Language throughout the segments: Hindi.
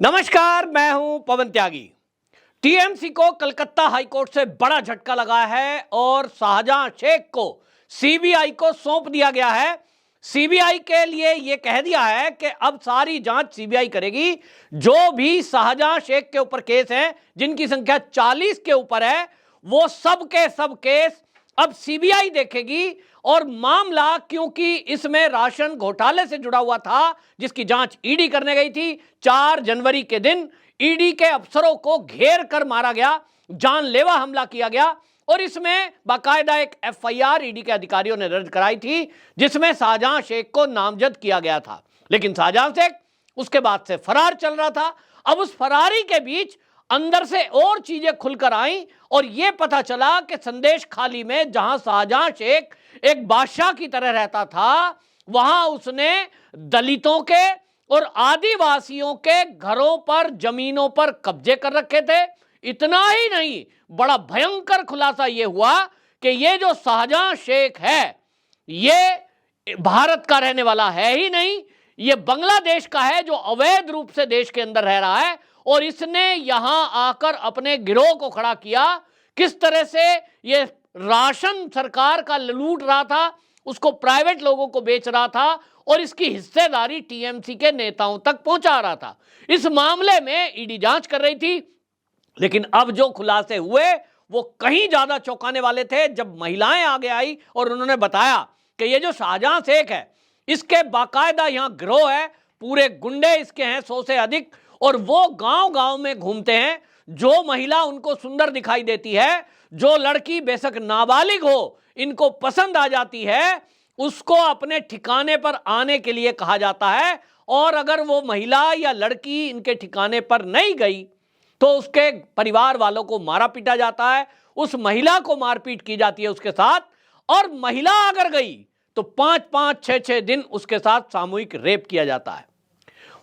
नमस्कार, मैं हूं पवन त्यागी। टीएमसी को कलकत्ता हाईकोर्ट से बड़ा झटका लगा है और शाहजहां शेख को सीबीआई को सौंप दिया गया है। सीबीआई के लिए यह कह दिया है कि अब सारी जांच सीबीआई करेगी। जो भी शाहजहां शेख के ऊपर केस हैं, जिनकी संख्या 40 के ऊपर है, वो सब के सब केस अब सीबीआई देखेगी। और मामला, क्योंकि इसमें राशन घोटाले से जुड़ा हुआ था, जिसकी जांच ईडी करने गई थी, 4 जनवरी के दिन ईडी के अफसरों को घेर कर मारा गया, जानलेवा हमला किया गया। और इसमें बाकायदा एक एफआईआर ईडी के अधिकारियों ने दर्ज कराई थी, जिसमें शाहजहां शेख को नामजद किया गया था। लेकिन शाहजहां शेख उसके बाद से फरार चल रहा था। अब उस फरारी के बीच अंदर से और चीजें खुलकर आईं और यह पता चला कि संदेश खाली में जहां शाहजहां शेख एक बादशाह की तरह रहता था, वहां उसने दलितों के और आदिवासियों के घरों पर, जमीनों पर कब्जे कर रखे थे। इतना ही नहीं, बड़ा भयंकर खुलासा यह हुआ कि यह जो शाहजहां शेख है, यह भारत का रहने वाला है ही नहीं, यह बांग्लादेश का है, जो अवैध रूप से देश के अंदर रह रहा है। और इसने यहां आकर अपने गिरोह को खड़ा किया। किस तरह से यह राशन सरकार का लूट रहा था, उसको प्राइवेट लोगों को बेच रहा था और इसकी हिस्सेदारी टीएमसी के नेताओं तक पहुंचा रहा था। इस मामले में ईडी जांच कर रही थी। लेकिन अब जो खुलासे हुए वो कहीं ज्यादा चौंकाने वाले थे, जब महिलाएं आगे आई और उन्होंने बताया कि ये जो शाहजहां शेख है, इसके बाकायदा यहां गिरोह है, पूरे गुंडे इसके हैं 100 से अधिक, और वो गांव गांव में घूमते हैं। जो महिला उनको सुंदर दिखाई देती है, जो लड़की बेशक नाबालिग हो, इनको पसंद आ जाती है, उसको अपने ठिकाने पर आने के लिए कहा जाता है। और अगर वो महिला या लड़की इनके ठिकाने पर नहीं गई तो उसके परिवार वालों को मारा पीटा जाता है, उस महिला को मारपीट की जाती है उसके साथ। और महिला अगर गई तो 5-5, 6-6 दिन उसके साथ सामूहिक रेप किया जाता है।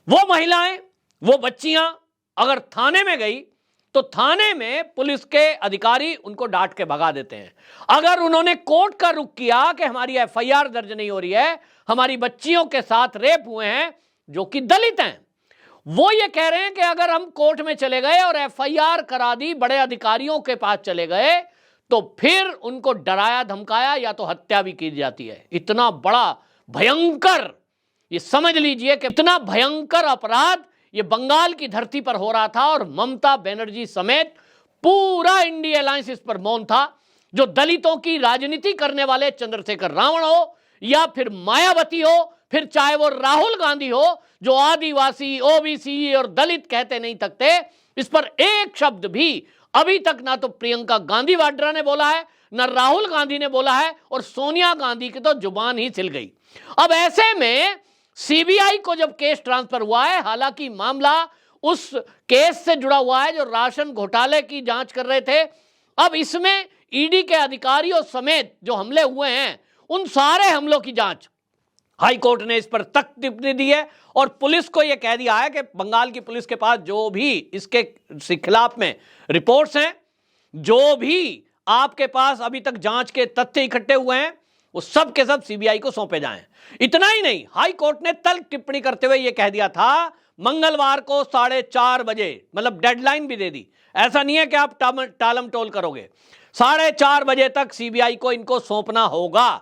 वो महिलाएं, वो बच्चियां अगर थाने में गई तो थाने में पुलिस के अधिकारी उनको डांट के भगा देते हैं। अगर उन्होंने कोर्ट का रुख किया कि हमारी एफआईआर दर्ज नहीं हो रही है, हमारी बच्चियों के साथ रेप हुए हैं, जो कि दलित हैं, वो ये कह रहे हैं कि अगर हम कोर्ट में चले गए और एफआईआर करा दी, बड़े अधिकारियों के पास चले गए, तो फिर उनको डराया धमकाया या तो हत्या भी की जाती है। इतना बड़ा भयंकर, ये समझ लीजिए कि इतना भयंकर अपराध ये बंगाल की धरती पर हो रहा था। और ममता बनर्जी समेत पूरा इंडिया अलायंस इस पर मौन था। जो दलितों की राजनीति करने वाले चंद्रशेखर रावण हो या फिर मायावती हो, फिर चाहे वो राहुल गांधी हो, जो आदिवासी, ओबीसी और दलित कहते नहीं थकते, इस पर एक शब्द भी अभी तक ना तो प्रियंका गांधी वाड्रा ने बोला है, ना राहुल गांधी ने बोला है, और सोनिया गांधी की तो जुबान ही सिल गई। अब ऐसे में सीबीआई को जब केस ट्रांसफर हुआ है, हालांकि मामला उस केस से जुड़ा हुआ है जो राशन घोटाले की जांच कर रहे थे, अब इसमें ईडी के अधिकारियों समेत जो हमले हुए हैं, उन सारे हमलों की जांच हाई कोर्ट ने इस पर तक टिप्पणी दी है। और पुलिस को यह कह दिया है कि बंगाल की पुलिस के पास जो भी इसके खिलाफ में रिपोर्ट्स हैं, जो भी आपके पास अभी तक जांच के तथ्य इकट्ठे हुए हैं, वो सब के सब सीबीआई को सौंपे जाएं। इतना ही नहीं, हाई कोर्ट ने तल्ख टिप्पणी करते हुए यह कह दिया था, मंगलवार को 4:30 बजे, मतलब डेडलाइन भी दे दी, ऐसा नहीं है कि आप टालम टोल करोगे, 4:30 बजे तक सीबीआई को इनको सौंपना होगा।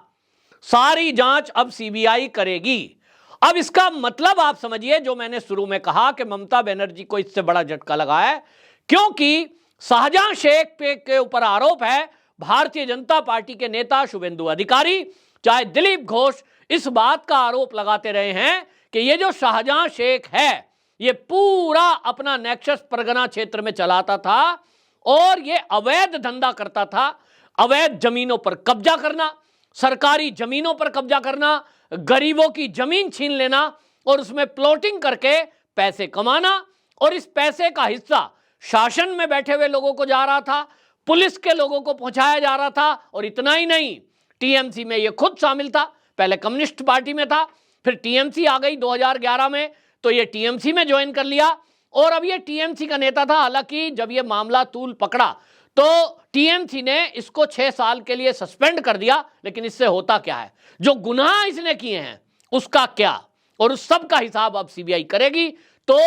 सारी जांच अब सीबीआई करेगी। अब इसका मतलब आप समझिए, जो मैंने शुरू में कहा कि ममता बनर्जी को इससे बड़ा झटका लगा है, क्योंकि शाहजहां शेख के ऊपर आरोप है, भारतीय जनता पार्टी के नेता शुभेंदु अधिकारी, चाहे दिलीप घोष, इस बात का आरोप लगाते रहे हैं कि ये जो शाहजहां शेख है, ये पूरा अपना नेक्सस परगना क्षेत्र में चलाता था और ये अवैध धंधा करता था। अवैध जमीनों पर कब्जा करना, सरकारी जमीनों पर कब्जा करना, गरीबों की जमीन छीन लेना और उसमें प्लॉटिंग करके पैसे कमाना, और इस पैसे का हिस्सा शासन में बैठे हुए लोगों को जा रहा था, पुलिस के लोगों को पहुंचाया जा रहा था। और इतना ही नहीं, टीएमसी में ये खुद शामिल था, पहले कम्युनिस्ट पार्टी में था, फिर टीएमसी आ गई 2011 में, तो ये टीएमसी में ज्वाइन कर लिया और अब ये टीएमसी का नेता था। हालांकि जब ये मामला तूल पकड़ा तो टीएमसी ने इसको 6 साल के लिए सस्पेंड कर दिया। लेकिन इससे होता क्या है, जो गुनाह इसने किए हैं उसका क्या, और उस सब का हिसाब अब सीबीआई करेगी। तो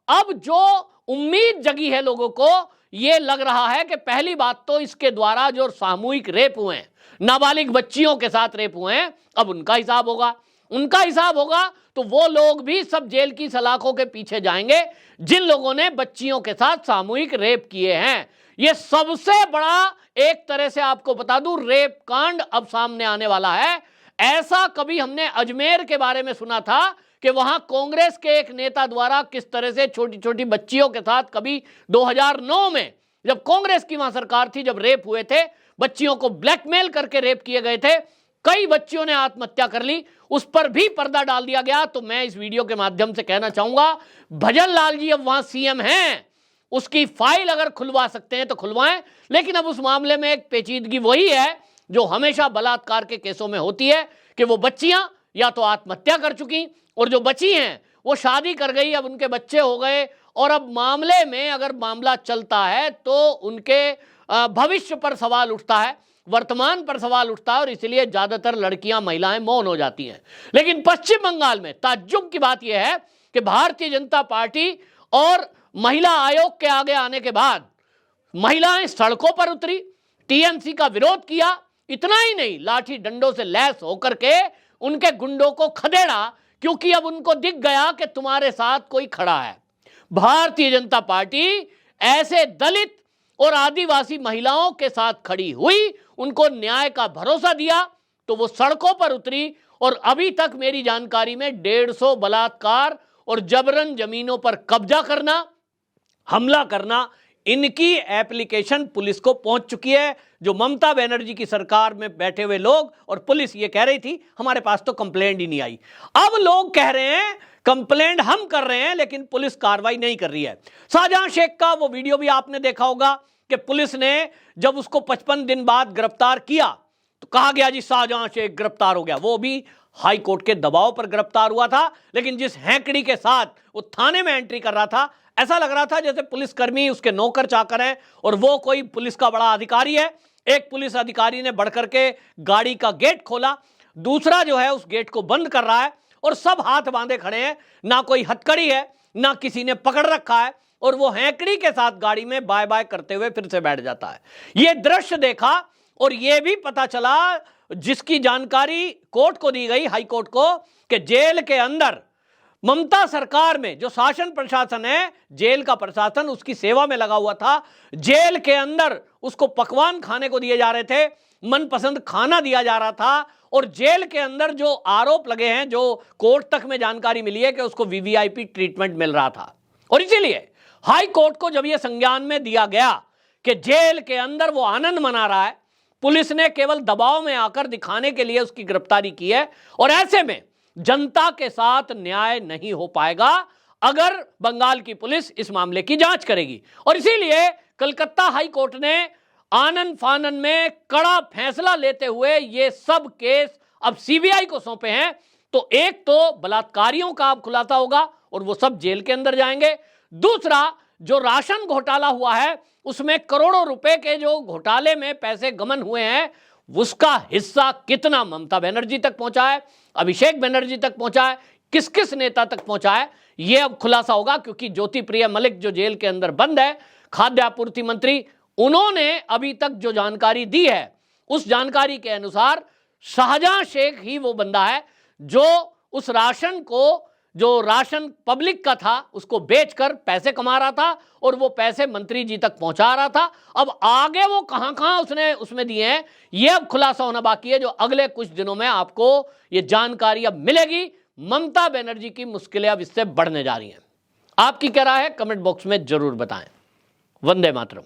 अब जो उम्मीद जगी है लोगों को, यह लग रहा है कि पहली बात तो इसके द्वारा जो सामूहिक रेप हुए हैं, नाबालिग बच्चियों के साथ रेप हुए हैं, अब उनका हिसाब होगा। उनका हिसाब होगा तो वो लोग भी सब जेल की सलाखों के पीछे जाएंगे जिन लोगों ने बच्चियों के साथ सामूहिक रेप किए हैं। यह सबसे बड़ा, एक तरह से आपको बता दूं, रेप कांड अब सामने आने वाला है। ऐसा कभी हमने अजमेर के बारे में सुना था कि वहां कांग्रेस के एक नेता द्वारा किस तरह से छोटी छोटी बच्चियों के साथ, कभी 2009 में जब कांग्रेस की वहां सरकार थी, जब रेप हुए थे, बच्चियों को ब्लैकमेल करके रेप किए गए थे, कई बच्चियों ने आत्महत्या कर ली, उस पर भी पर्दा डाल दिया गया। तो मैं इस वीडियो के माध्यम से कहना चाहूंगा, भजन लाल जी अब वहां सीएम हैं, उसकी फाइल अगर खुलवा सकते हैं तो खुलवाएं। लेकिन अब उस मामले में एक पेचीदगी वही है जो हमेशा बलात्कार के केसों में होती है कि वो बच्चियां या तो आत्महत्या कर चुकी, और जो बची हैं वो शादी कर गई, अब उनके बच्चे हो गए, और अब मामले में अगर मामला चलता है तो उनके भविष्य पर सवाल उठता है, वर्तमान पर सवाल उठता है, और इसलिए ज्यादातर लड़कियां, महिलाएं मौन हो जाती हैं। लेकिन पश्चिम बंगाल में ताज्जुब की बात यह है कि भारतीय जनता पार्टी और महिला आयोग के आगे आने के बाद महिलाएं सड़कों पर उतरी, टीएमसी का विरोध किया। इतना ही नहीं, लाठी डंडों से लैस होकर के उनके गुंडों को खदेड़ा, क्योंकि अब उनको दिख गया कि तुम्हारे साथ कोई खड़ा है। भारतीय जनता पार्टी ऐसे दलित और आदिवासी महिलाओं के साथ खड़ी हुई, उनको न्याय का भरोसा दिया, तो वो सड़कों पर उतरी, और अभी तक मेरी जानकारी में 150 बलात्कार और जबरन जमीनों पर कब्जा करना, हमला करना, इनकी एप्लीकेशन पुलिस को पहुंच चुकी है। जो ममता बनर्जी की सरकार में बैठे हुए लोग और पुलिस ये कह रही थी हमारे पास तो कंप्लेंट ही नहीं आई, अब लोग कह रहे हैं कंप्लेंट हम कर रहे हैं लेकिन पुलिस कार्रवाई नहीं कर रही है। शाहजहां शेख का वो वीडियो भी आपने देखा होगा कि पुलिस ने जब उसको 55 दिन बाद गिरफ्तार किया तो कहा गया जी शाहजहां शेख गिरफ्तार हो गया। वो भी हाई कोर्ट के दबाव पर गिरफ्तार हुआ था, लेकिन जिस हैंकड़ी के साथ वो थाने में एंट्री कर रहा था, ऐसा लग रहा था जैसे पुलिसकर्मी उसके नौकर चाकर हैं और वो कोई पुलिस का बड़ा अधिकारी है। एक पुलिस अधिकारी ने बढ़कर के गाड़ी का गेट खोला, दूसरा जो है उस गेट को बंद कर रहा है, और सब हाथ बांधे खड़े हैं, ना कोई हथकड़ी है, ना किसी ने पकड़ रखा है, और वो हैंकड़ी के साथ गाड़ी में बाय बाय करते हुए फिर से बैठ जाता है। ये दृश्य देखा और ये भी पता चला, जिसकी जानकारी कोर्ट को दी गई, हाई कोर्ट को, कि जेल के अंदर ममता सरकार में जो शासन प्रशासन है, जेल का प्रशासन उसकी सेवा में लगा हुआ था। जेल के अंदर उसको पकवान खाने को दिए जा रहे थे, मनपसंद खाना दिया जा रहा था, और जेल के अंदर जो आरोप लगे हैं, जो कोर्ट तक में जानकारी मिली है कि उसको वीवीआईपी ट्रीटमेंट मिल रहा था। और इसीलिए हाई कोर्ट को जब यह संज्ञान में दिया गया कि जेल के अंदर वो आनंद मना रहा है, पुलिस ने केवल दबाव में आकर दिखाने के लिए उसकी गिरफ्तारी की है, और ऐसे में जनता के साथ न्याय नहीं हो पाएगा अगर बंगाल की पुलिस इस मामले की जांच करेगी। और इसीलिए कलकत्ता हाई कोर्ट ने आनन फानन में कड़ा फैसला लेते हुए ये सब केस अब सीबीआई को सौंपे हैं। तो एक तो बलात्कारियों का अब खुलासा होगा और वो सब जेल के अंदर जाएंगे। दूसरा, जो राशन घोटाला हुआ है उसमें करोड़ों रुपए के जो घोटाले में पैसे गमन हुए हैं, उसका हिस्सा कितना ममता बनर्जी तक पहुंचा है, अभिषेक बनर्जी तक पहुंचा है, किस किस नेता तक पहुंचा है, यह अब खुलासा होगा। क्योंकि ज्योति प्रिया मलिक जो जेल के अंदर बंद है, खाद्य आपूर्ति मंत्री, उन्होंने अभी तक जो जानकारी दी है उस जानकारी के अनुसार शाहजहां शेख ही वो बंदा है जो उस राशन को, जो राशन पब्लिक का था, उसको बेचकर पैसे कमा रहा था और वो पैसे मंत्री जी तक पहुंचा रहा था। अब आगे वो कहां उसने उसमें दिए हैं, ये अब खुलासा होना बाकी है, जो अगले कुछ दिनों में आपको ये जानकारी अब मिलेगी। ममता बनर्जी की मुश्किलें अब इससे बढ़ने जा रही हैं। आपकी क्या राय है, कमेंट बॉक्स में जरूर बताएं। वंदे मातरम।